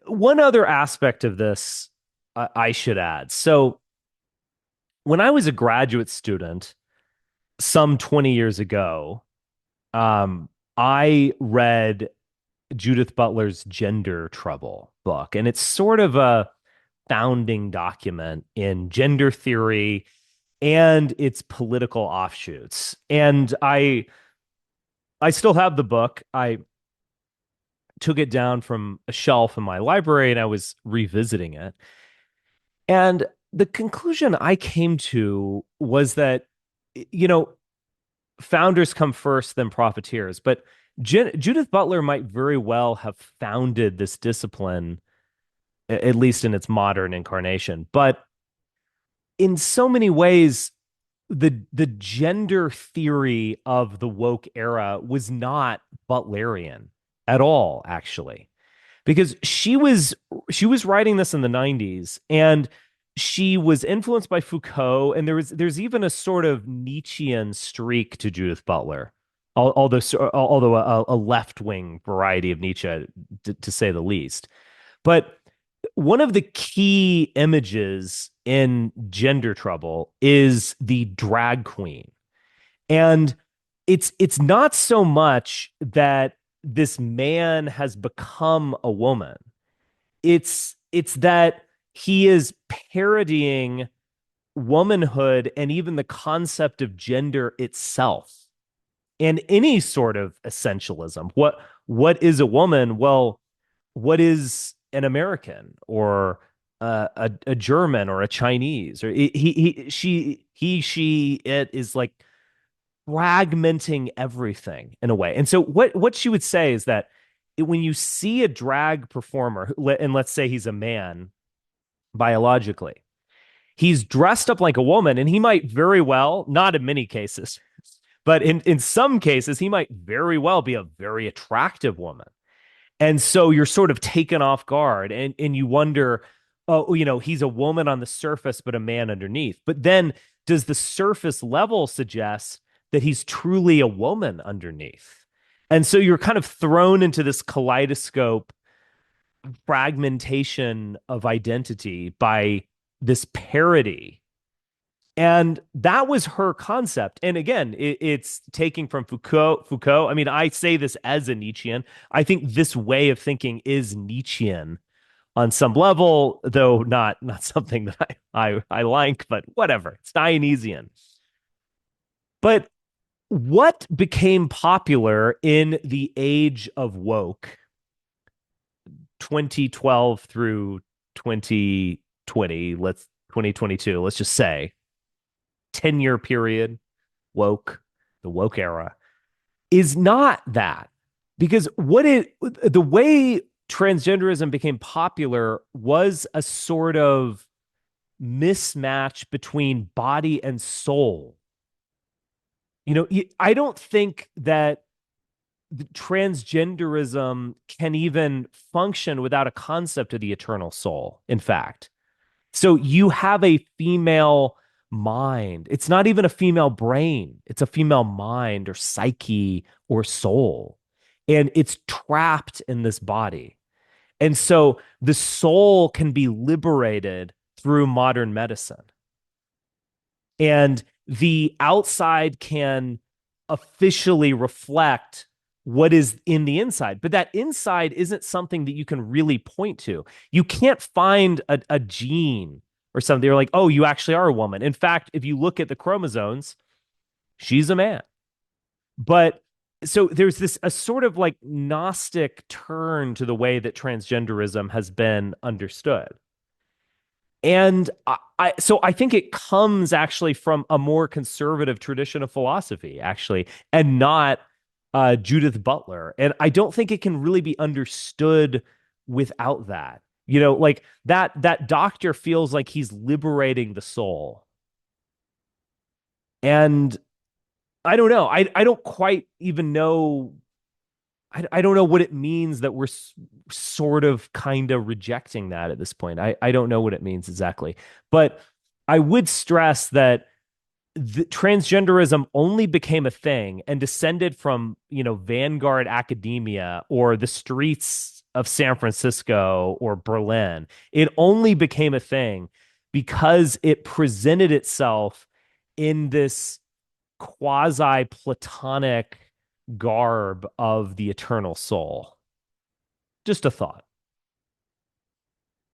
One other aspect of this I should add. So when I was a graduate student some 20 years ago, um, I read Judith Butler's Gender Trouble book, and it's sort of a founding document in gender theory and its political offshoots. And I still have the book. I took it down from a shelf in my library and I was revisiting it. And the conclusion I came to was that, you know, founders come first, then profiteers. But Judith Butler might very well have founded this discipline, at least in its modern incarnation. But in so many ways, the gender theory of the woke era was not Butlerian at all, actually, because she was writing this in the 90s, and she was influenced by Foucault, and there's even a sort of Nietzschean streak to Judith Butler, although a left-wing variety of Nietzsche, to say the least. But one of the key images in Gender Trouble is the drag queen. And it's not so much that this man has become a woman. It's that he is parodying womanhood and even the concept of gender itself and any sort of essentialism. What is a woman? Well, what is an American or a German or a Chinese or she it is like fragmenting everything in a way. And so what she would say is that when you see a drag performer, and let's say he's a man biologically, he's dressed up like a woman, and he might very well, not in many cases, but in some cases, he might very well be a very attractive woman. And so you're sort of taken off guard, and you wonder, oh, he's a woman on the surface, but a man underneath. But then does the surface level suggest that he's truly a woman underneath? And so you're kind of thrown into this kaleidoscope fragmentation of identity by this parody. And that was her concept. And again, it's taking from Foucault. I mean, I say this as a Nietzschean. I think this way of thinking is Nietzschean on some level, though not something that I like, but whatever. It's Dionysian. But what became popular in the age of woke, 2012 through 2020, 2022, let's just say 10-year period, woke, the woke era, is not that. Because the way transgenderism became popular was a sort of mismatch between body and soul. I don't think that transgenderism can even function without a concept of the eternal soul, in fact. So you have a female mind. It's not even a female brain. It's a female mind or psyche or soul. And it's trapped in this body. And so the soul can be liberated through modern medicine. And the outside can officially reflect what is in the inside. But that inside isn't something that you can really point to. You can't find a gene or something. They're like, oh, you actually are a woman. In fact, if you look at the chromosomes, she's a man. But so there's this a sort of like Gnostic turn to the way that transgenderism has been understood. And so I think it comes actually from a more conservative tradition of philosophy, actually, and not Judith Butler. And I don't think it can really be understood without that. Like that doctor feels like he's liberating the soul. And I don't know. I don't quite even know. I don't know what it means that we're sort of kind of rejecting that at this point. I don't know what it means exactly. But I would stress that transgenderism only became a thing and descended from, vanguard academia or the streets of San Francisco or Berlin. It only became a thing because it presented itself in this quasi Platonic garb of the eternal soul. Just a thought.